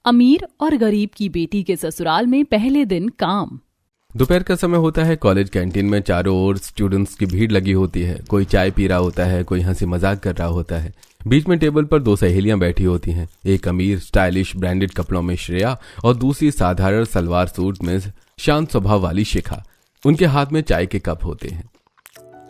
अमीर और गरीब की बेटी के ससुराल में पहले दिन काम। दोपहर का समय होता है। कॉलेज कैंटीन में चारों ओर स्टूडेंट्स की भीड़ लगी होती है। कोई चाय पी रहा होता है, कोई हंसी मजाक कर रहा होता है। बीच में टेबल पर दो सहेलियां बैठी होती हैं। एक अमीर स्टाइलिश ब्रांडेड कपड़ों में श्रेया और दूसरी साधारण सलवार सूट में शांत स्वभाव वाली शिखा। उनके हाथ में चाय के कप होते हैं।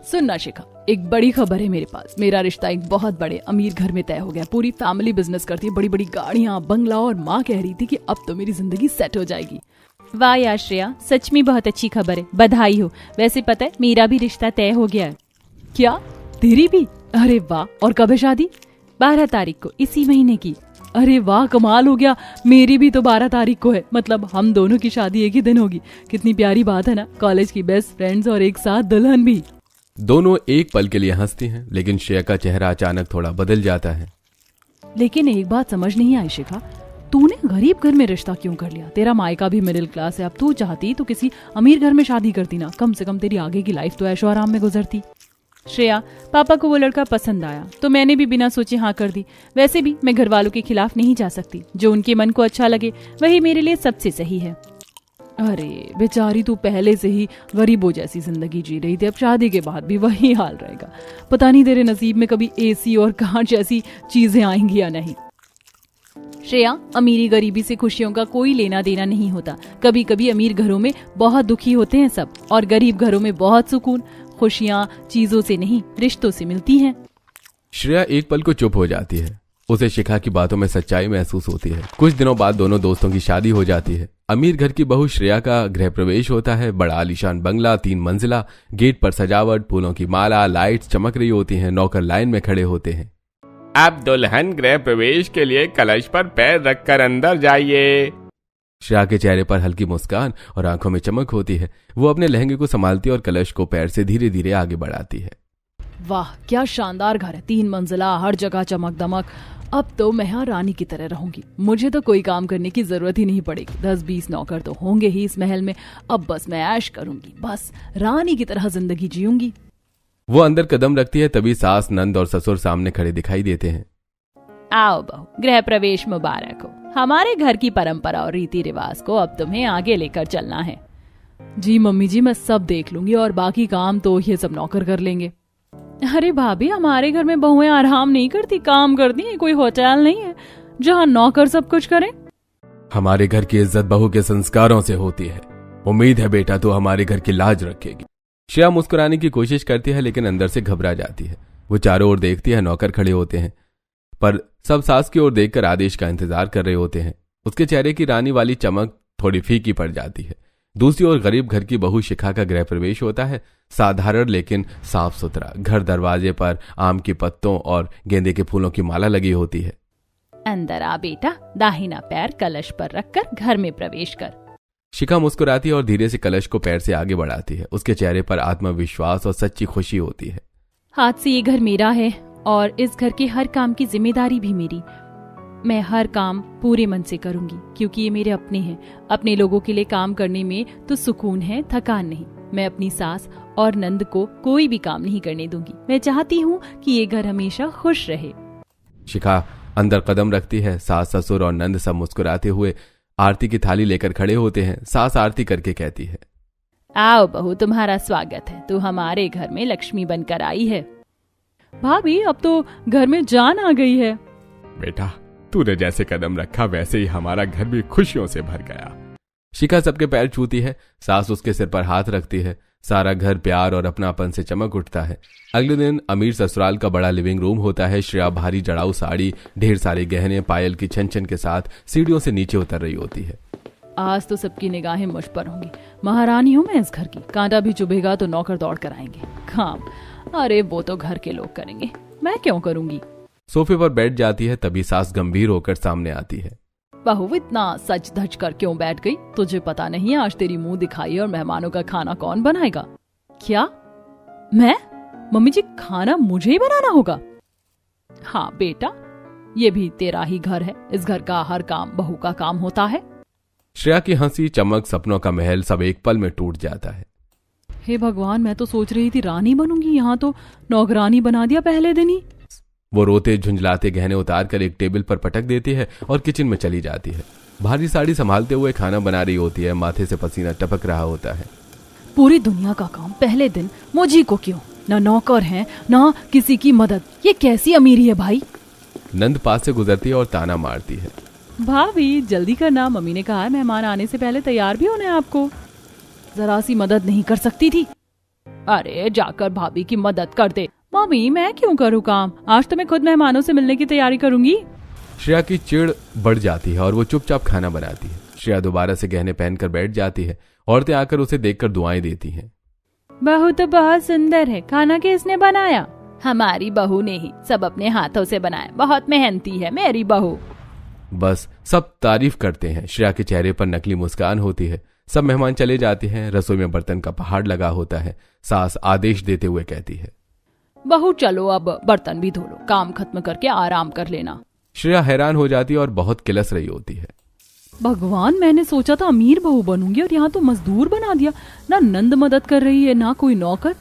सुनना शिखा, एक बड़ी खबर है मेरे पास। मेरा रिश्ता एक बहुत बड़े अमीर घर में तय हो गया। पूरी फैमिली बिजनेस करती है, बड़ी बड़ी गाड़ियां, बंगला, और माँ कह रही थी कि अब तो मेरी जिंदगी सेट हो जाएगी। वाह यार श्रेया, सच में बहुत अच्छी खबर है, बधाई हो। वैसे पता है मेरा भी रिश्ता तय हो गया है। क्या, तेरी भी? अरे वाह, और कब है शादी? 12 तारीख को, इसी महीने की। अरे वाह, कमाल हो गया। मेरी भी तो 12 तारीख को है, मतलब हम दोनों की शादी एक ही दिन होगी। कितनी प्यारी बात है ना, कॉलेज की बेस्ट फ्रेंड्स और एक साथ दुल्हन भी। दोनों एक पल के लिए हंसती हैं, लेकिन श्रेया का चेहरा अचानक थोड़ा बदल जाता है। लेकिन एक बात समझ नहीं आई शिखा, तूने गरीब घर में रिश्ता क्यों कर लिया? तेरा मायका भी मिडिल क्लास है। अब तू चाहती तो किसी अमीर घर में शादी करती ना, कम से कम तेरी आगे की लाइफ तो ऐशो आराम में गुजरती। श्रेया, पापा को वो लड़का पसंद आया तो मैंने भी बिना सोचे हाँ कर दी। वैसे भी मैं घर वालों के खिलाफ नहीं जा सकती। जो उनके मन को अच्छा लगे वही मेरे लिए सबसे सही है। अरे बेचारी, तू पहले से ही गरीबों जैसी जिंदगी जी रही थी, अब शादी के बाद भी वही हाल रहेगा। पता नहीं तेरे नसीब में कभी एसी और कार जैसी चीजें आएंगी या नहीं। श्रेया, अमीरी गरीबी से खुशियों का कोई लेना देना नहीं होता। कभी कभी अमीर घरों में बहुत दुखी होते हैं सब, और गरीब घरों में बहुत सुकून। खुशियाँ चीजों से नहीं, रिश्तों से मिलती हैं। श्रेया एक पल को चुप हो जाती है। उसे शिखा की बातों में सच्चाई महसूस होती है। कुछ दिनों बाद दोनों दोस्तों की शादी हो जाती है। अमीर घर की बहू श्रेया का गृह प्रवेश होता है। बड़ा आलीशान बंगला, 3 मंजिला, गेट पर सजावट, फूलों की माला, लाइट्स चमक रही होती हैं। नौकर लाइन में खड़े होते हैं। अब दुल्हन गृह प्रवेश के लिए कलश पर पैर रखकर अंदर जाइए। श्रेया के चेहरे पर हल्की मुस्कान और आंखों में चमक होती है। वो अपने लहंगे को संभालती है और कलश को पैर से धीरे धीरे आगे बढ़ाती है। वाह, क्या शानदार घर है, 3 मंजिला, हर जगह चमक दमक। अब तो मैं यहाँ रानी की तरह रहूंगी। मुझे तो कोई काम करने की जरूरत ही नहीं पड़ेगी। 10-20 नौकर तो होंगे ही इस महल में। अब बस मैं ऐश करूंगी, बस रानी की तरह जिंदगी जीऊंगी। वो अंदर कदम रखती है, तभी सास, नंद और ससुर सामने खड़े दिखाई देते हैं। आओ बहू, गृह प्रवेश मुबारक हो। हमारे घर की परंपरा और रीति रिवाज को अब तुम्हें आगे लेकर चलना है। जी मम्मी जी, मैं सब देख लूंगी, और बाकी काम तो ये सब नौकर कर लेंगे। अरे भाभी, हमारे घर में बहुएं आराम नहीं करती, काम करती हैं। कोई होटल नहीं है जहाँ नौकर सब कुछ करें। हमारे घर की इज्जत बहू के संस्कारों से होती है। उम्मीद है बेटा तू हमारे घर की लाज रखेगी। श्रेया मुस्कुराने की कोशिश करती है, लेकिन अंदर से घबरा जाती है। वो चारों ओर देखती है, नौकर खड़े होते हैं, पर सब सास की ओर देखकर आदेश का इंतजार कर रहे होते हैं। उसके चेहरे की रानी वाली चमक थोड़ी फीकी पड़ जाती है। दूसरी ओर गरीब घर की बहू शिखा का गृह प्रवेश होता है। साधारण लेकिन साफ सुथरा। घर दरवाजे पर आम के पत्तों और गेंदे के फूलों की माला लगी होती है। अंदर आ बेटा, दाहिना पैर कलश पर रखकर घर में प्रवेश कर। शिखा मुस्कुराती है और धीरे से कलश को पैर से आगे बढ़ाती है। उसके चेहरे पर आत्मविश्वास और सच्ची खुशी होती है। हाथ से ये घर मेरा है और इस घर के हर काम की जिम्मेदारी भी मेरी। मैं हर काम पूरे मन से करूंगी, क्योंकि ये मेरे अपने हैं। अपने लोगों के लिए काम करने में तो सुकून है, थकान नहीं। मैं अपनी सास और नंद को कोई भी काम नहीं करने दूंगी। मैं चाहती हूँ कि ये घर हमेशा खुश रहे। शिखा अंदर कदम रखती है। सास, ससुर और नंद सब मुस्कुराते हुए आरती की थाली लेकर खड़े होते हैं। सास आरती करके कहती है, आओ बहू, तुम्हारा स्वागत है। तू हमारे घर में लक्ष्मी बनकर आई है। भाभी, अब तो घर में जान आ गई है। बेटा, तूने जैसे कदम रखा वैसे ही हमारा घर भी खुशियों से भर गया। शिखा सबके पैर छूती है। सास उसके सिर पर हाथ रखती है। सारा घर प्यार और अपनापन से चमक उठता है। अगले दिन अमीर ससुराल का बड़ा लिविंग रूम होता है। श्रेया भारी जड़ाऊ साड़ी, ढेर सारे गहने, पायल की छन छन के साथ सीढ़ियों से नीचे उतर रही होती है। आज तो सबकी निगाहें मुझ पर होंगी। महारानी हूँ मैं इस घर की। कांटा भी चुभेगा तो नौकर दौड़ कर आएंगे काम। अरे वो तो घर के लोग करेंगे, मैं क्यों करूंगी। सोफे पर बैठ जाती है, तभी सास गंभीर होकर सामने आती है। बहू, इतना सच धज कर क्यों बैठ गई? तुझे पता नहीं आज तेरी मुंह दिखाई और मेहमानों का खाना कौन बनाएगा? क्या मैं? मम्मी जी, खाना मुझे ही बनाना होगा? हाँ बेटा, ये भी तेरा ही घर है। इस घर का हर काम बहू का काम होता है। श्रेया की हंसी, चमक, सपनों का महल सब एक पल में टूट जाता है। हे भगवान, मैं तो सोच रही थी रानी बनूंगी, यहाँ तो नौकरानी बना दिया पहले दिन ही। वो रोते झुंझलाते गहने उतार कर एक टेबल पर पटक देती है और किचन में चली जाती है। भारी साड़ी संभालते हुए खाना बना रही होती है। माथे से पसीना टपक रहा होता है। पूरी दुनिया का काम पहले दिन मुझी को क्यों? ना नौकर है ना किसी की मदद। ये कैसी अमीरी है भाई? नंद पास से गुजरती है और ताना मारती है। भाभी जल्दी करना, मम्मी ने कहा है मेहमान आने से पहले तैयार भी होना है आपको। जरा सी मदद नहीं कर सकती थी? अरे जाकर भाभी की मदद कर दे। मम्मी मैं क्यों करूँ काम? आज तो मैं खुद मेहमानों से मिलने की तैयारी करूंगी। श्रेया की चिढ़ बढ़ जाती है और वो चुपचाप खाना बनाती है। श्रेया दोबारा से गहने पहनकर बैठ जाती है। औरतें आकर उसे देखकर दुआएं देती हैं। बहू तो बहुत सुंदर है। खाना किसने बनाया? हमारी बहू ने ही, सब अपने हाथों से बनाया। बहुत मेहनती है मेरी बहू। बस सब तारीफ करते हैं। श्रेया के चेहरे पर नकली मुस्कान होती है। सब मेहमान चले जाते हैं। रसोई में बर्तन का पहाड़ लगा होता है। सास आदेश देते हुए कहती है, बहू चलो अब बर्तन भी धो लो, काम खत्म करके आराम कर लेना। श्रेया हैरान हो जाती है और बहुत किलस रही होती है। भगवान, मैंने सोचा था अमीर बहू बनूंगी और यहाँ तो मजदूर बना दिया। ना नंद मदद कर रही है ना कोई नौकर।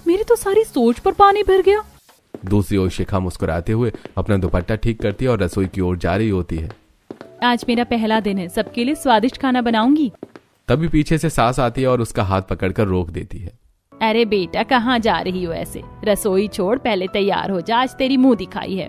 मेरी तो सारी सोच पर पानी फिर गया। दूसरी ओर शिखा मुस्कुराते हुए अपना दुपट्टा ठीक करती है और रसोई की ओर जा रही होती है। आज मेरा पहला दिन है, सबके लिए स्वादिष्ट खाना बनाऊंगी। तभी पीछे से सास आती है और उसका हाथ पकड़कर रोक देती है। अरे बेटा कहाँ जा रही हो ऐसे? रसोई छोड़, पहले तैयार हो जा, आज तेरी मुंह दिखाई है।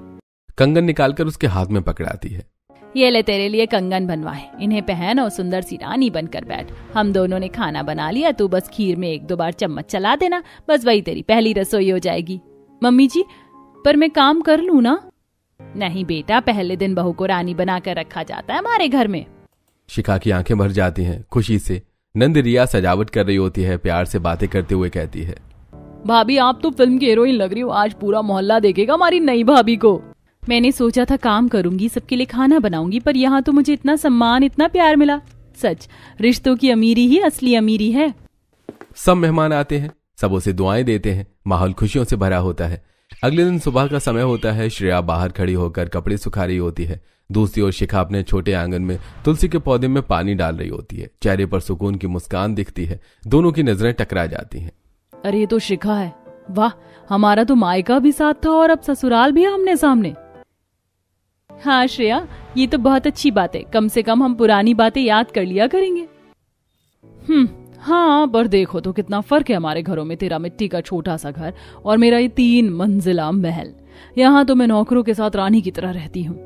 कंगन निकालकर उसके हाथ में पकड़ाती है। ये ले तेरे लिए कंगन बनवाए, इन्हें पहन और सुंदर सी रानी बनकर बैठ। हम दोनों ने खाना बना लिया, तू बस खीर में 1-2 बार चम्मच चला देना, बस वही तेरी पहली रसोई हो जाएगी। मम्मी जी पर मैं काम कर लूँ ना? नहीं बेटा, पहले दिन बहू को रानी बनाकर रखा जाता है हमारे घर में। शिखा की आंखें भर जाती हैं खुशी से। नंद रिया सजावट कर रही होती है। प्यार से बातें करते हुए कहती है, भाभी आप तो फिल्म की हीरोइन लग रही हो। आज पूरा मोहल्ला देखेगा हमारी नई भाभी को। मैंने सोचा था काम करूंगी, सबके लिए खाना बनाऊंगी, पर यहाँ तो मुझे इतना सम्मान, इतना प्यार मिला। सच, रिश्तों की अमीरी ही असली अमीरी है। सब मेहमान आते हैं, सब उसे दुआएं देते हैं। माहौल खुशियों से भरा होता है। अगले दिन सुबह का समय होता है। श्रेया बाहर खड़ी होकर कपड़े सुखा रही होती है। दूसरी ओर शिखा अपने छोटे आंगन में तुलसी के पौधे में पानी डाल रही होती है। चेहरे पर सुकून की मुस्कान दिखती है। दोनों की नजरें टकरा जाती हैं। अरे ये तो शिखा है। वाह, हमारा तो मायका भी साथ था और अब ससुराल भी आमने सामने। हाँ श्रेया, ये तो बहुत अच्छी बात है। कम से कम हम पुरानी बातें याद कर लिया करेंगे। हाँ, पर देखो तो कितना फर्क है हमारे घरों में। तेरा मिट्टी का छोटा सा घर और मेरा ये 3 मंजिला महल। यहाँ तो मैं नौकरों के साथ रानी की तरह रहती हूँ।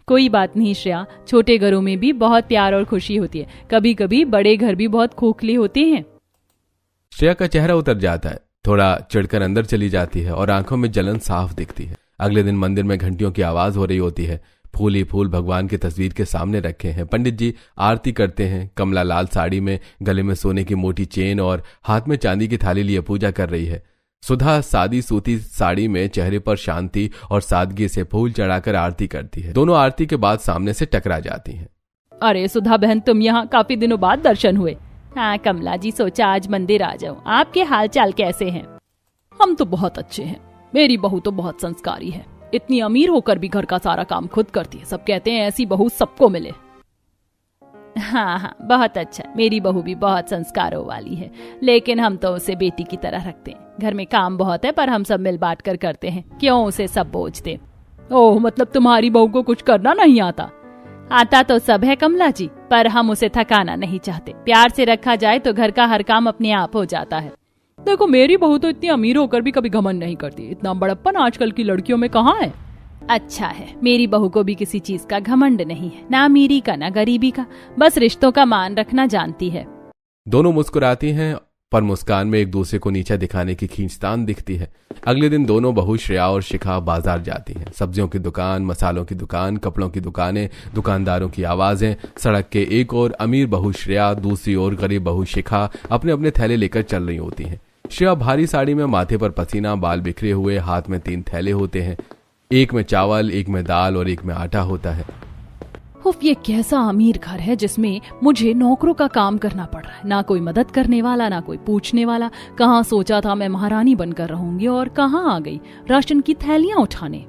कोई बात नहीं श्रेया, छोटे घरों में भी बहुत प्यार और खुशी होती है। कभी कभी बड़े घर भी बहुत खोखले होते हैं। श्रेया का चेहरा उतर जाता है। थोड़ा चिढ़कर अंदर चली जाती है और आंखों में जलन साफ दिखती है। अगले दिन मंदिर में घंटियों की आवाज हो रही होती है। फूल ही फूल भगवान की तस्वीर के सामने रखे हैं। पंडित जी आरती करते हैं। कमला लाल साड़ी में, गले में सोने की मोटी चेन और हाथ में चांदी की थाली लिए पूजा कर रही है। सुधा सादी सूती साड़ी में चेहरे पर शांति और सादगी से फूल चढ़ाकर आरती करती है। दोनों आरती के बाद सामने से टकरा जाती हैं। अरे सुधा बहन, तुम यहाँ काफी दिनों बाद दर्शन हुए। हाँ कमला जी, सोचा आज मंदिर आ जाऊं। आपके हाल चाल कैसे हैं? हम तो बहुत अच्छे हैं। मेरी बहू तो बहुत संस्कारी है। इतनी अमीर होकर भी घर का सारा काम खुद करती है। सब कहते हैं ऐसी बहू सबको मिले। हाँ, बहुत अच्छा। मेरी बहू भी बहुत संस्कारों वाली है, लेकिन हम तो उसे बेटी की तरह रखते हैं। घर में काम बहुत है पर हम सब मिल बांट कर करते हैं। क्यों उसे सब बोझ दे? ओह, मतलब तुम्हारी बहू को कुछ करना नहीं आता? आता तो सब है कमला जी, पर हम उसे थकाना नहीं चाहते। प्यार से रखा जाए तो घर का हर काम अपने आप हो जाता है। देखो, मेरी बहू तो इतनी अमीर होकर भी कभी घमंड नहीं करती। इतना बड़प्पन आजकल की लड़कियों में कहाँ है। अच्छा है, मेरी बहू को भी किसी चीज का घमंड नहीं है, ना अमीरी का ना गरीबी का। बस रिश्तों का मान रखना जानती है। दोनों मुस्कुराती हैं, पर मुस्कान में एक दूसरे को नीचा दिखाने की खींचतान दिखती है। अगले दिन दोनों बहू श्रेया और शिखा बाजार जाती हैं। सब्जियों की दुकान, मसालों की दुकान, कपड़ों की दुकानें, दुकानदारों की आवाजें। सड़क के एक ओर अमीर बहू श्रेया, दूसरी ओर गरीब बहू शिखा अपने अपने थैले लेकर चल रही होती हैं। श्रेया भारी साड़ी में, माथे पर पसीना, बाल बिखरे हुए, हाथ में 3 थैले होते हैं। एक में चावल, एक में दाल और एक में आटा होता है। उफ, ये कैसा अमीर घर है जिसमें मुझे नौकरों का काम करना पड़ रहा है। ना कोई मदद करने वाला, ना कोई पूछने वाला। कहाँ सोचा था मैं महारानी बनकर रहूंगी और कहाँ आ गई राशन की थैलियां उठाने।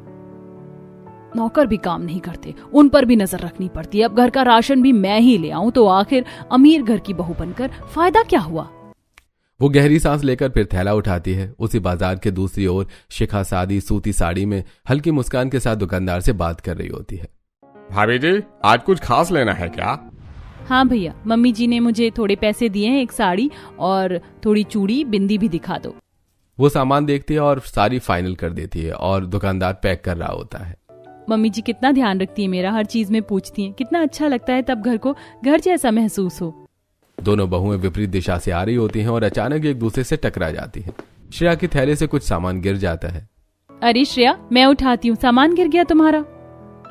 नौकर भी काम नहीं करते, उन पर भी नजर रखनी पड़ती है। अब घर का राशन भी मैं ही ले आऊं तो आखिर अमीर घर की बहू बनकर फायदा क्या हुआ? वो गहरी सांस लेकर फिर थैला उठाती है। उसी बाजार के दूसरी ओर शिखा सादी सूती साड़ी में हल्की मुस्कान के साथ दुकानदार से बात कर रही होती है। भाभी जी, आज कुछ खास लेना है क्या? हाँ भैया, मम्मी जी ने मुझे थोड़े पैसे दिए हैं, एक साड़ी और थोड़ी चूड़ी बिंदी भी दिखा दो। वो सामान देखती है और सारी फाइनल कर देती है और दुकानदार पैक कर रहा होता है। मम्मी जी कितना ध्यान रखती है मेरा, हर चीज में पूछती हैं। कितना अच्छा लगता है तब घर को घर जैसा महसूस हो। दोनों बहुएं विपरीत दिशा से आ रही होती हैं और अचानक एक दूसरे से टकरा जाती हैं। श्रेया के थैले से कुछ सामान गिर जाता है। अरे श्रेया, मैं उठाती हूँ, सामान गिर गया तुम्हारा।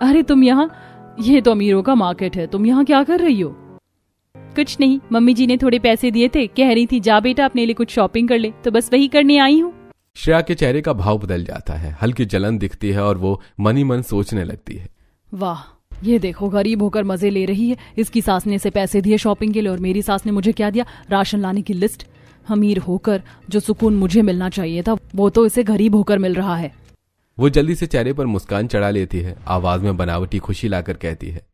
अरे तुम यहाँ, ये तो अमीरों का मार्केट है, तुम यहाँ क्या कर रही हो? कुछ नहीं, मम्मी जी ने थोड़े पैसे दिए थे, कह रही थी जा बेटा अपने लिए कुछ शॉपिंग कर ले, तो बस वही करने आई हूँ। श्रेया के चेहरे का भाव बदल जाता है, हल्की जलन दिखती है और वो मन ही मन सोचने लगती है, वाह, ये देखो गरीब होकर मजे ले रही है। इसकी सास ने इसे पैसे दिए शॉपिंग के लिए और मेरी सास ने मुझे क्या दिया, राशन लाने की लिस्ट। अमीर होकर जो सुकून मुझे मिलना चाहिए था वो तो इसे गरीब होकर मिल रहा है। वो जल्दी से चेहरे पर मुस्कान चढ़ा लेती है, आवाज में बनावटी खुशी लाकर कहती है,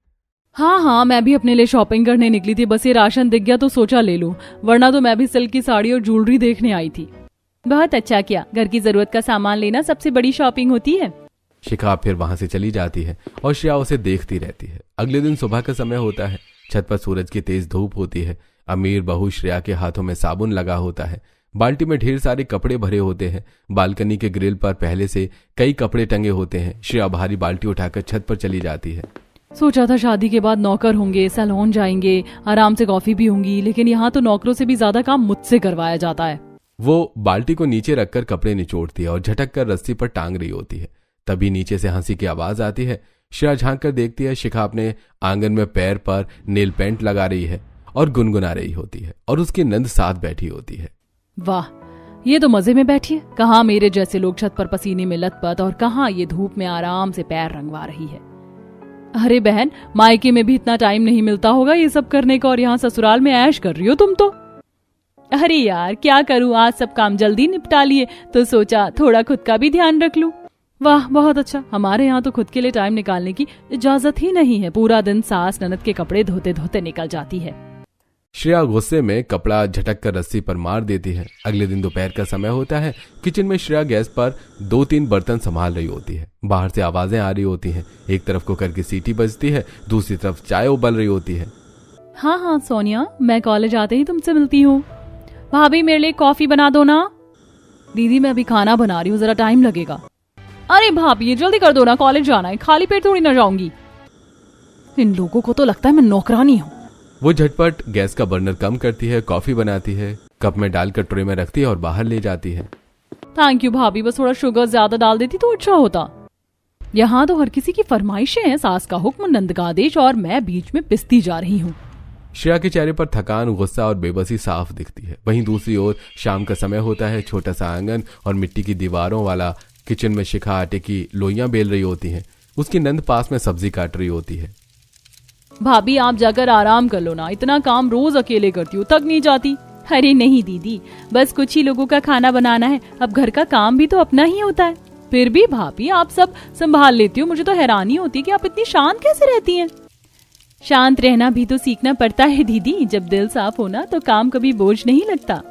हाँ, मैं भी अपने लिए शॉपिंग करने निकली थी, बस ये राशन दिख गया तो सोचा ले लूं, वरना तो मैं भी सिल्क की साड़ी और ज्वेलरी देखने आई थी। बहुत अच्छा किया, घर की जरूरत का सामान लेना सबसे बड़ी शॉपिंग होती है। शिखा फिर वहां से चली जाती है और श्रेया उसे देखती रहती है। अगले दिन सुबह का समय होता है, छत पर सूरज की तेज धूप होती है। अमीर बहू श्रेया के हाथों में साबुन लगा होता है, बाल्टी में ढेर सारे कपड़े भरे होते हैं। बालकनी के ग्रिल पर पहले से कई कपड़े टंगे होते हैं। श्रेया भारी बाल्टी उठाकर छत पर चली जाती है। सोचा था शादी के बाद नौकर होंगे, सैलून जाएंगे, आराम से कॉफी भी होंगी, लेकिन यहाँ तो नौकरों से भी ज्यादा काम मुझसे करवाया जाता है। वो बाल्टी को नीचे रखकर कपड़े निचोड़ती है और झटक कर रस्सी पर टांग रही होती है। तभी नीचे से हंसी की आवाज आती है। श्रेया झांक कर देखती है, शिखा अपने आंगन में पैर पर नेल पेंट लगा रही है और गुनगुना रही होती है और उसकी नंद साथ बैठी होती है। वाह, ये तो मजे में बैठी है। कहाँ मेरे जैसे लोग छत पर पसीने में लथपथ और कहाँ ये धूप में आराम से पैर रंगवा रही है। अरे बहन, मायके में भी इतना टाइम नहीं मिलता होगा ये सब करने का और यहाँ ससुराल में ऐश कर रही हो तुम तो। अरे यार क्या करूँ, आज सब काम जल्दी निपटा लिए तो सोचा थोड़ा खुद का भी ध्यान रख लूं। वाह, बहुत अच्छा। हमारे यहाँ तो खुद के लिए टाइम निकालने की इजाजत ही नहीं है। पूरा दिन सास ननद के कपड़े धोते धोते निकल जाती है। श्रेया गुस्से में कपड़ा झटक कर रस्सी पर मार देती है। अगले दिन दोपहर का समय होता है। किचन में श्रेया गैस पर 2-3 बर्तन संभाल रही होती है। बाहर से आवाजें आ रही होती हैं। एक तरफ कुकर की सीटी बजती है, दूसरी तरफ चाय उबल रही होती है। हाँ सोनिया, मैं कॉलेज आते ही तुमसे मिलती हूँ। भाभी मेरे लिए कॉफी बना दो ना। दीदी मैं अभी खाना बना रही हूँ, जरा टाइम लगेगा। अरे भाभी ये जल्दी कर दो ना, कॉलेज जाना है, खाली पेट थोड़ी ना जाऊंगी। इन लोगों को तो लगता है मैं नौकरानी हूँ। वो झटपट गैस का बर्नर कम करती है, कॉफी बनाती है, कप में डालकर ट्रे में रखती है और बाहर ले जाती है। थैंक यू भाभी, बस थोड़ा शुगर ज्यादा डाल देती तो अच्छा होता। यहाँ तो हर किसी की फरमाइशें हैं, सास का हुक्म, नंद का आदेश और मैं बीच में पिसती जा रही हूँ। श्रेया के चेहरे पर थकान, गुस्सा और बेबसी साफ दिखती है। वहीं दूसरी ओर शाम का समय होता है। छोटा सा आंगन और मिट्टी की दीवारों वाला किचन में शिखा आटे की लोइयां बेल रही होती हैं। उसकी नंद पास में सब्जी काट रही होती है। भाभी आप जाकर आराम कर लो ना, इतना काम रोज अकेले करती हूँ, थक नहीं जाती? अरे नहीं दीदी, बस कुछ ही लोगों का खाना बनाना है, अब घर का काम भी तो अपना ही होता है। फिर भी भाभी आप सब संभाल लेती हो, मुझे तो हैरानी होती है कि आप इतनी शांत कैसे रहती हैं। शांत रहना भी तो सीखना पड़ता है दीदी, जब दिल साफ होना तो काम कभी बोझ नहीं लगता।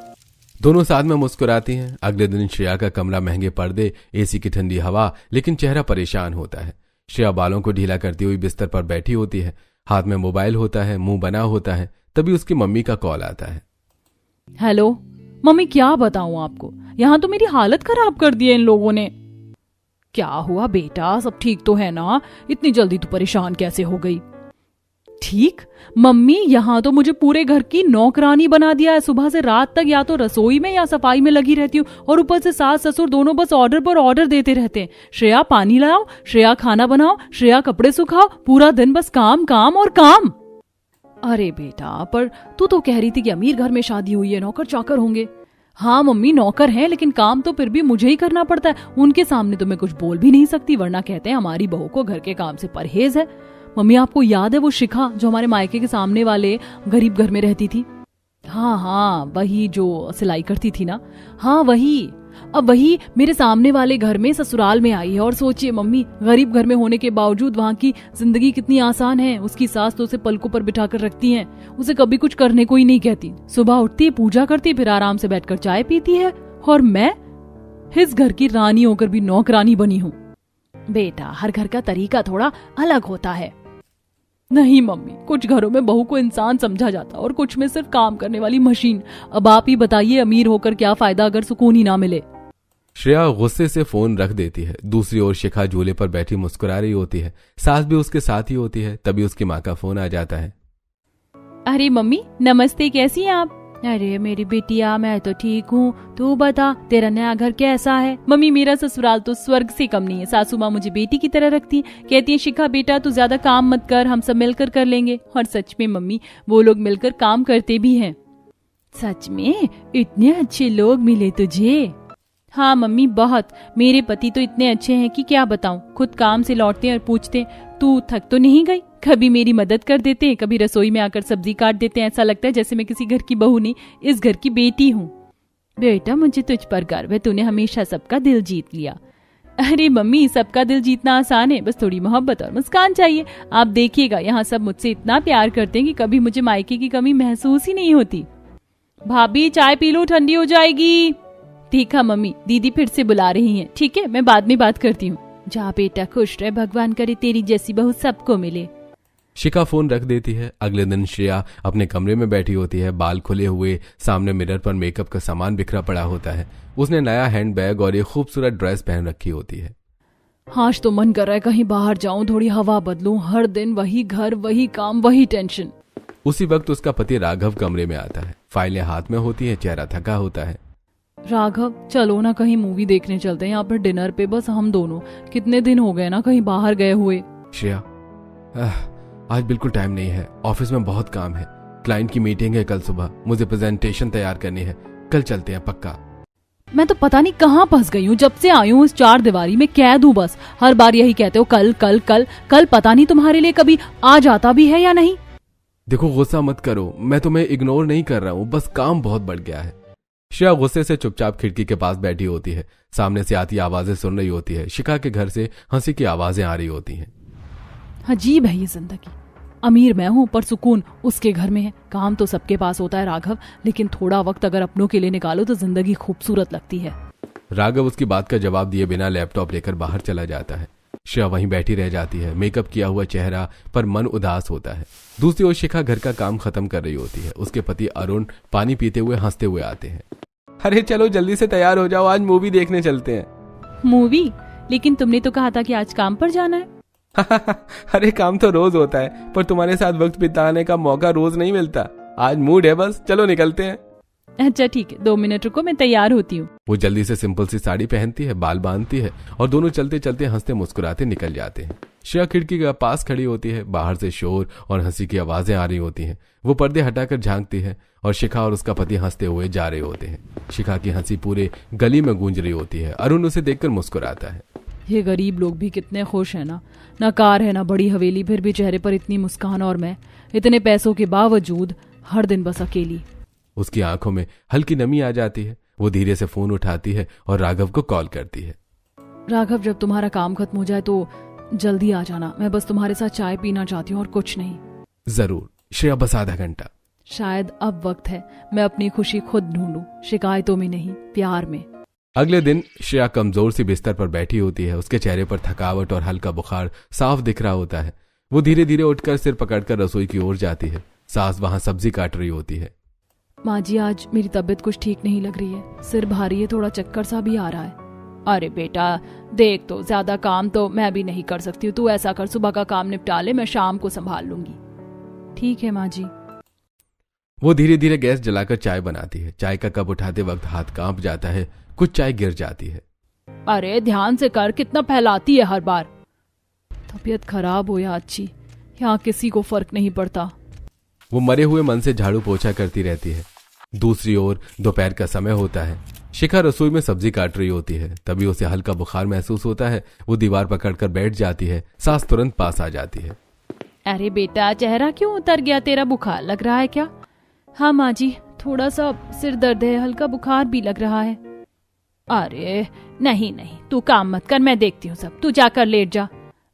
दोनों साथ में मुस्कुराती हैं। अगले दिन श्रेया का कमरा महंगे पर्दे, एसी की ठंडी हवा, लेकिन चेहरा परेशान होता है। श्रेया बालों को ढीला करती हुई बिस्तर पर बैठी होती है। हाथ में मोबाइल होता है, मुंह बना होता है। तभी उसकी मम्मी का कॉल आता है। हेलो मम्मी, क्या बताऊं आपको, यहाँ तो मेरी हालत खराब कर दी है इन लोगों ने। क्या हुआ बेटा, सब ठीक तो है ना? इतनी जल्दी तू परेशान कैसे हो गई? ठीक मम्मी, यहाँ तो मुझे पूरे घर की नौकरानी बना दिया है। सुबह से रात तक या तो रसोई में या सफाई में लगी रहती हूँ और ऊपर से सास ससुर दोनों बस ऑर्डर पर ऑर्डर देते रहते हैं। श्रेया पानी लाओ, श्रेया खाना बनाओ, श्रेया कपड़े सुखाओ, पूरा दिन बस काम काम और काम। अरे बेटा, पर तू तो कह रही थी कि अमीर घर में शादी हुई है, नौकर चाकर होंगे। हाँ मम्मी, नौकर हैं, लेकिन काम तो फिर भी मुझे ही करना पड़ता है। उनके सामने तो मैं कुछ बोल भी नहीं सकती, वरना कहते हैं हमारी बहू को घर के काम से परहेज है। मम्मी आपको याद है वो शिखा जो हमारे मायके के सामने वाले गरीब घर में रहती थी? हाँ, वही जो सिलाई करती थी ना। हाँ वही, अब वही मेरे सामने वाले घर में ससुराल में आई है। और सोचिए मम्मी, गरीब घर में होने के बावजूद वहाँ की जिंदगी कितनी आसान है। उसकी सास तो उसे पलकों पर बिठा कर रखती है, उसे कभी कुछ करने को ही नहीं कहती। सुबह उठती है, पूजा करती है, फिर आराम से बैठकर चाय पीती है। और मैं इस घर की रानी होकर भी नौकरानी बनी हूँ। बेटा, हर घर का तरीका थोड़ा अलग होता है। नहीं मम्मी, कुछ घरों में बहू को इंसान समझा जाता और कुछ में सिर्फ काम करने वाली मशीन। अब आप ही बताइए, अमीर होकर क्या फायदा अगर सुकून ही ना मिले। श्रेया गुस्से से फोन रख देती है। दूसरी ओर शिखा झूले पर बैठी मुस्कुरा रही होती है। सास भी उसके साथ ही होती है। तभी उसकी माँ का फोन आ जाता है। अरे मम्मी नमस्ते, कैसी हैं आप? अरे मेरी बेटिया, मैं तो ठीक हूँ, तू बता तेरा नया घर कैसा है? मम्मी मेरा ससुराल तो स्वर्ग से कम नहीं है। सासू माँ मुझे बेटी की तरह रखती है, कहती है शिखा बेटा तू ज्यादा काम मत कर, हम सब मिलकर कर लेंगे। और सच में मम्मी वो लोग मिलकर काम करते भी हैं। सच में इतने अच्छे लोग मिले तुझे? हाँ मम्मी बहुत। मेरे पति तो इतने अच्छे हैं कि क्या बताऊं। खुद काम से लौटते हैं और पूछते हैं तू थक तो नहीं गई? कभी मेरी मदद कर देते हैं, कभी रसोई में आकर सब्जी काट देते हैं। ऐसा लगता है जैसे मैं किसी घर की बहू नहीं, इस घर की बेटी हूँ। बेटा मुझे तुझ पर गर्व है, तूने हमेशा सबका दिल जीत लिया। अरे मम्मी सबका दिल जीतना आसान है, बस थोड़ी मोहब्बत और मुस्कान चाहिए। आप देखिएगा यहाँ सब मुझसे इतना प्यार करते हैं कि कभी मुझे मायके की कमी महसूस ही नहीं होती। भाभी चाय पी लो, ठंडी हो जाएगी। ठीक है मम्मी, दीदी फिर से बुला रही हैं। ठीक है, मैं बाद में बात करती हूँ। जा बेटा, खुश रहे, भगवान करे तेरी जैसी बहू सबको मिले। शिखा फोन रख देती है। अगले दिन श्रेया अपने कमरे में बैठी होती है। बाल खुले हुए, सामने मिरर पर मेकअप का सामान बिखरा पड़ा होता है। उसने नया हैंडबैग और एक खूबसूरत ड्रेस पहन रखी होती है। आज तो मन कर रहा है कहीं बाहर जाऊं, थोड़ी हवा बदलूं। हर दिन वही घर, वही काम, वही टेंशन। उसी वक्त उसका पति राघव कमरे में आता है। फाइलें हाथ में होती है, चेहरा थका होता है। राघव चलो ना कहीं मूवी देखने चलते हैं, यहाँ पर डिनर पे बस हम दोनों। कितने दिन हो गए ना कहीं बाहर गए हुए। श्रेया आज बिल्कुल टाइम नहीं है, ऑफिस में बहुत काम है। क्लाइंट की मीटिंग है कल सुबह, मुझे प्रेजेंटेशन तैयार करनी है। कल चलते हैं पक्का। मैं तो पता नहीं कहाँ फंस गई हूँ, जब से आई हूँ इस चार दीवारी में कैद हूँ। बस हर बार यही कहते हो कल कल कल कल। पता नहीं तुम्हारे लिए कभी आ जाता भी है या नहीं। देखो गुस्सा मत करो, मैं तुम्हें इग्नोर नहीं कर रहा हूँ, बस काम बहुत बढ़ गया है। श्रेया गुस्से से चुपचाप खिड़की के पास बैठी होती है। सामने से आती आवाजें सुन रही होती है। शिखा के घर से हंसी की आवाजें आ रही होती हैं। अजीब है ये जिंदगी। अमीर मैं हूँ पर सुकून उसके घर में है। काम तो सबके पास होता है राघव, लेकिन थोड़ा वक्त अगर अपनों के लिए निकालो तो जिंदगी खूबसूरत लगती है। राघव उसकी बात का जवाब दिए बिना लैपटॉप लेकर बाहर चला जाता है। श्रेया वहीं बैठी रह जाती है। मेकअप किया हुआ चेहरा पर मन उदास होता है। दूसरी ओर शिखा घर का काम खत्म कर रही होती है। उसके पति अरुण पानी पीते हुए हंसते हुए आते हैं। अरे चलो जल्दी से तैयार हो जाओ, आज मूवी देखने चलते हैं। मूवी? लेकिन तुमने तो कहा था कि आज काम पर जाना है। अरे काम तो रोज होता है, पर तुम्हारे साथ वक्त बिताने का मौका रोज नहीं मिलता। आज मूड है, बस चलो निकलते हैं। अच्छा ठीक है, 2 मिनट रुको, मैं तैयार होती हूँ। वो जल्दी से सिंपल सी साड़ी पहनती है, बाल बांधती है और दोनों चलते चलते हंसते मुस्कुराते निकल जाते हैं। श्रेया खिड़की के पास खड़ी होती है। बाहर से शोर और हंसी की आवाजें आ रही होती हैं। वो पर्दे हटाकर झांकती है और शिखा और उसका पति हंसते हुए जा रहे होते हैं। शिखा की हंसी पूरे गली में गूंज रही होती है। अरुण उसे देखकर मुस्कुराता है। ये गरीब लोग भी कितने खुश हैं ना कार है ना बड़ी हवेली, फिर भी चेहरे पर इतनी मुस्कान। और मैं इतने पैसों के बावजूद हर दिन बस अकेली। उसकी आंखों में हल्की नमी आ जाती है। वो धीरे से फोन उठाती है और राघव को कॉल करती है। राघव जब तुम्हारा काम खत्म हो जाए तो जल्दी आ जाना, मैं बस तुम्हारे साथ चाय पीना चाहती हूँ और कुछ नहीं। जरूर श्रेया, बस आधा घंटा। शायद अब वक्त है मैं अपनी खुशी खुद ढूंढूं, शिकायतों में नहीं, प्यार में। अगले दिन श्रेया कमजोर सी बिस्तर पर बैठी होती है। उसके चेहरे पर थकावट और हल्का बुखार साफ दिख रहा होता है। वो धीरे धीरे उठकर सिर पकड़कर रसोई की ओर जाती है। सास वहां सब्जी काट रही होती है। माँ जी आज मेरी तबीयत कुछ ठीक नहीं लग रही है, सिर भारी है, थोड़ा चक्कर सा भी आ रहा है। अरे बेटा देख, तो ज्यादा काम तो मैं भी नहीं कर सकती हूँ। तू ऐसा कर, सुबह का काम निपटा ले, मैं शाम को संभाल लूंगी। ठीक है माँ जी। वो धीरे धीरे गैस जलाकर चाय बनाती है। चाय का कप उठाते वक्त हाथ कांप जाता है, कुछ चाय गिर जाती है। अरे ध्यान से कर, कितना फैलाती है हर बार। तबीयत खराब हो या अच्छी, यहाँ किसी को फर्क नहीं पड़ता। वो मरे हुए मन से झाड़ू पोछा करती रहती है। दूसरी ओर दोपहर का समय होता है। शिखा रसोई में सब्जी काट रही होती है। तभी उसे हल्का बुखार महसूस होता है। वो दीवार पकड़कर बैठ जाती है। सास तुरंत पास आ जाती है। अरे बेटा चेहरा क्यों उतर गया, तेरा बुखार लग रहा है क्या? हाँ माँ जी, थोड़ा सा सिर दर्द है, हल्का बुखार भी लग रहा है। अरे नहीं नहीं, तू काम मत कर, मैं देखती हूँ सब, तू जाकर लेट जा।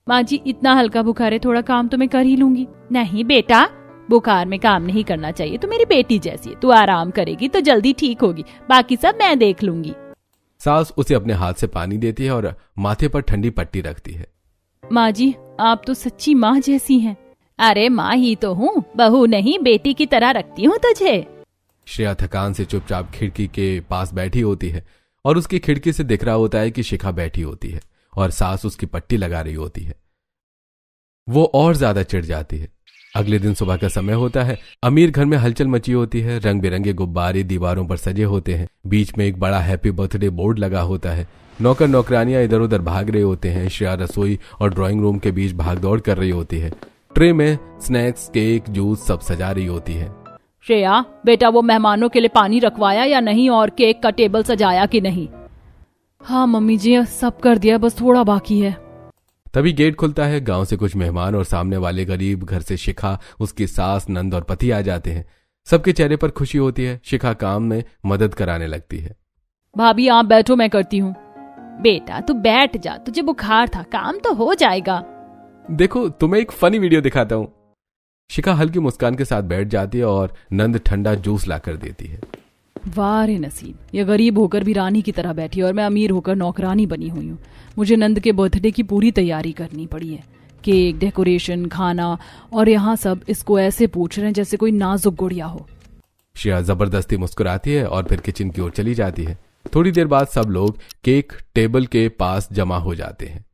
माँ जी इतना हल्का बुखार है, थोड़ा काम तो मैं कर ही लूंगी। नहीं बेटा, बुखार में काम नहीं करना चाहिए, तू मेरी बेटी जैसी है, तू आराम करेगी तो जल्दी ठीक होगी, बाकी सब मैं देख लूंगी। सास उसे अपने हाथ से पानी देती है और माथे पर ठंडी पट्टी रखती है। माँ जी आप तो सच्ची माँ जैसी हैं। अरे माँ ही तो हूँ, बहू नहीं बेटी की तरह रखती हूँ तुझे। श्रेया थकान से चुपचाप खिड़की के पास बैठी होती है और उसकी खिड़की से दिख रहा होता है कि शिखा बैठी होती है और सास उसकी पट्टी लगा रही होती है। वो और ज्यादा चिढ़ जाती है। अगले दिन सुबह का समय होता है। अमीर घर में हलचल मची होती है। रंग बिरंगे गुब्बारे दीवारों पर सजे होते हैं। बीच में एक बड़ा हैप्पी बर्थडे बोर्ड लगा होता है। नौकर नौकरानियां इधर उधर भाग रहे होते हैं। श्रेया रसोई और ड्राइंग रूम के बीच भागदौड़ कर रही होती है। ट्रे में स्नैक्स, केक, जूस सब सजा रही होती है। श्रेया बेटा, वो मेहमानों के लिए पानी रखवाया या नहीं, और केक का टेबल सजाया कि नहीं? हाँ मम्मी जी, सब कर दिया, बस थोड़ा बाकी है। तभी गेट खुलता है। गांव से कुछ मेहमान और सामने वाले गरीब घर से शिखा, उसकी सास, नंद और पति आ जाते हैं। सबके चेहरे पर खुशी होती है। शिखा काम में मदद कराने लगती है। भाभी आप बैठो, मैं करती हूँ। बेटा तू बैठ जा, तुझे बुखार था, काम तो हो जाएगा। देखो तुम्हें एक फनी वीडियो दिखाता हूँ। शिखा हल्की मुस्कान के साथ बैठ जाती है और नंद ठंडा जूस ला कर देती है। वाह रे नसीब, ये गरीब होकर भी रानी की तरह बैठी है और मैं अमीर होकर नौकरानी बनी हुई हूँ। मुझे नंद के बर्थडे की पूरी तैयारी करनी पड़ी है। केक, डेकोरेशन, खाना, और यहाँ सब इसको ऐसे पूछ रहे हैं जैसे कोई नाजुक गुड़िया हो। श्रेया जबरदस्ती मुस्कुराती है और फिर किचन की ओर चली जाती है। थोड़ी देर बाद सब लोग केक टेबल के पास जमा हो जाते हैं।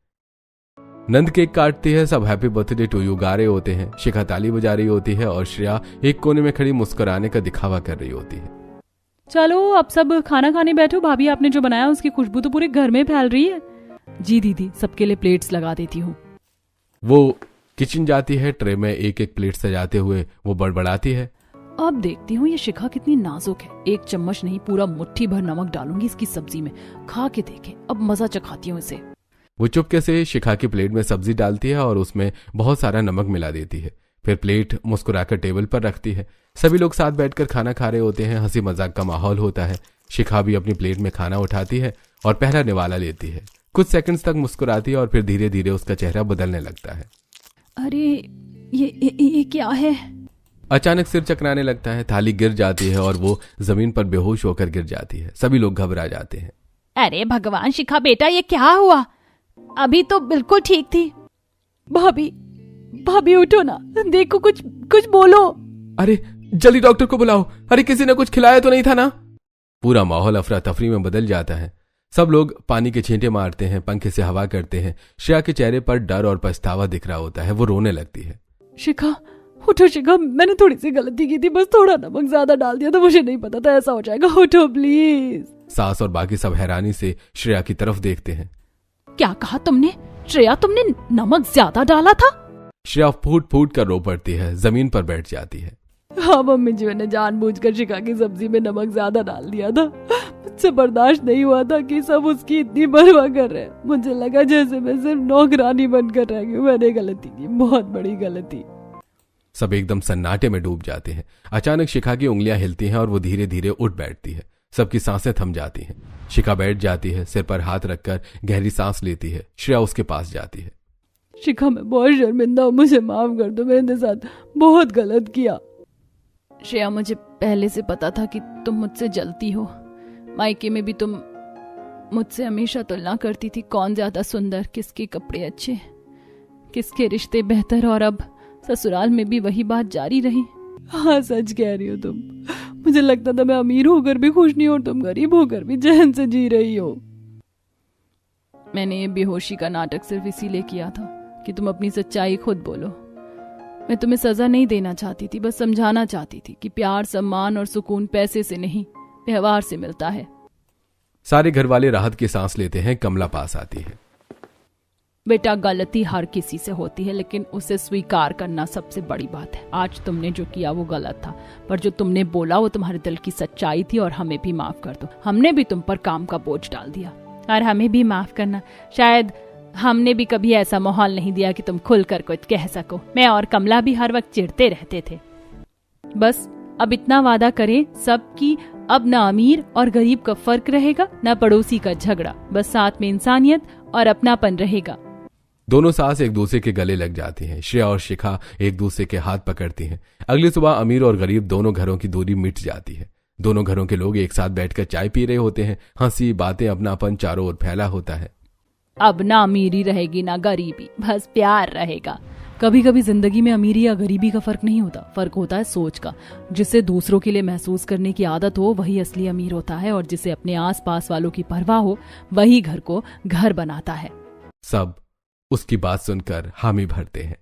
नंद केक काटती है। सब हैप्पी बर्थडे टू यू गा रहे होते हैं। शिखा ताली बजा रही होती है और श्रेया एक कोने में खड़ी मुस्कुराने का दिखावा कर रही होती है। चलो अब सब खाना खाने बैठो। भाभी आपने जो बनाया उसकी खुशबू तो पूरे घर में फैल रही है। जी दीदी, सबके लिए प्लेट्स लगा देती हूँ। वो किचन जाती है। ट्रे में एक एक प्लेट सजाते हुए वो बड़बड़ाती है। अब देखती हूँ ये शिखा कितनी नाजुक है। एक चम्मच नहीं, पूरा मुट्ठी भर नमक डालूंगी इसकी सब्जी में। खा के देखें, अब मजा चखाती हूँ इसे। वो चुपके से शिखा की प्लेट में सब्जी डालती है और उसमें बहुत सारा नमक मिला देती है। फिर प्लेट मुस्कुराकर टेबल पर रखती है। सभी लोग साथ बैठकर खाना खा रहे होते हैं। हंसी मजाक का माहौल होता है। शिखा भी अपनी प्लेट में खाना उठाती है और पहला निवाला लेती है। कुछ सेकंड्स तक मुस्कुराती है और फिर धीरे धीरे उसका चेहरा बदलने लगता है। अरे ये क्या है? अचानक सिर चकराने लगता है। थाली गिर जाती है और वो जमीन पर बेहोश होकर गिर जाती है। सभी लोग घबरा जाते हैं। अरे भगवान शिखा बेटा, ये क्या हुआ? अभी तो बिल्कुल ठीक थी। भाभी उठो ना, देखो, कुछ बोलो। अरे जल्दी डॉक्टर को बुलाओ। अरे किसी ने कुछ खिलाया तो नहीं था ना? पूरा माहौल अफरा तफरी में बदल जाता है। सब लोग पानी के छींटे मारते हैं, पंखे से हवा करते हैं। श्रेया के चेहरे पर डर और पछतावा दिख रहा होता है। वो रोने लगती है। शिखा उठो, शिखा, मैंने थोड़ी सी गलती की थी, बस थोड़ा नमक ज्यादा डाल दिया था, मुझे नहीं पता था ऐसा हो जाएगा। उठो प्लीज। सास और बाकी सब हैरानी से श्रेया की तरफ देखते हैं। क्या कहा तुमने? श्रेया, तुमने नमक ज्यादा डाला था? श्रेया फूट फूट कर रो पड़ती है, जमीन पर बैठ जाती है। हाँ मम्मी जी, मैंने जानबूझकर शिखा की सब्जी में नमक ज्यादा डाल दिया था। मुझसे बर्दाश्त नहीं हुआ था कि सब उसकी इतनी परवाह कर रहे हैं। मुझे लगा जैसे मैं सिर्फ नौकरानी बनकर रह गई। मैंने गलती की, बहुत बड़ी गलती। सब एकदम सन्नाटे में डूब जाते हैं। अचानक शिखा की उंगलियां हिलती हैं और वो धीरे धीरे उठ बैठती है। सबकी सांसें थम जाती हैं। शिखा बैठ जाती है, सिर पर हाथ रखकर गहरी सांस लेती है। श्रेया उसके पास जाती है। शिखा, मैं बहुत शर्मिंदा हूँ, मुझे माफ कर दो, मैंने साथ बहुत गलत किया। श्रेया, मुझे पहले से पता था कि तुम मुझसे जलती हो। मायके में भी तुम मुझसे हमेशा तुलना करती थी, कौन ज्यादा सुंदर, किसके कपड़े अच्छे, किसके रिश्ते बेहतर, और अब ससुराल में भी वही बात जारी रही। हाँ सच कह रही हो तुम। मुझे लगता था मैं अमीर होकर भी खुश नहीं और तुम गरीब होकर भी चैन से जी रही हो। मैंने ये बेहोशी का नाटक सिर्फ इसीलिए किया था कि तुम अपनी सच्चाई खुद बोलो। मैं तुम्हें सजा नहीं देना चाहती थी, बस समझाना चाहती थी कि प्यार, सम्मान और सुकून पैसे से नहीं, व्यवहार से मिलता है। सारे घर वाले राहत की सांस लेते हैं। कमला पास आती है। बेटा, गलती हर किसी से होती है, लेकिन उसे स्वीकार करना सबसे बड़ी बात है। आज तुमने जो किया वो गलत था, पर जो तुमने बोला वो तुम्हारे दिल की सच्चाई थी, और हमें भी माफ कर दो। हमने भी तुम पर काम का बोझ डाल दिया, और हमें भी माफ करना। शायद हमने भी कभी ऐसा माहौल नहीं दिया कि तुम खुलकर कुछ कह सको। मैं और कमला भी हर वक्त चिढ़ते रहते थे। बस अब इतना वादा करें सब कि अब ना अमीर और गरीब का फर्क रहेगा, ना पड़ोसी का झगड़ा, बस साथ में इंसानियत और अपनापन रहेगा। दोनों सास एक दूसरे के गले लग जाती हैं। श्रेया और शिखा एक दूसरे के हाथ पकड़ती हैं। अगली सुबह अमीर और गरीब दोनों घरों की दूरी मिट जाती है। दोनों घरों के लोग एक साथ बैठकर चाय पी रहे होते हैं। हंसी, बातें, अपनापन चारों ओर फैला होता है। अब ना अमीरी रहेगी ना गरीबी, बस प्यार रहेगा। कभी कभी जिंदगी में अमीरी या गरीबी का फर्क नहीं होता, फर्क होता है सोच का। जिसे दूसरों के लिए महसूस करने की आदत हो वही असली अमीर होता है, और जिसे अपने आसपास वालों की परवाह हो वही घर को घर बनाता है। सब उसकी बात सुनकर हामी भरते हैं।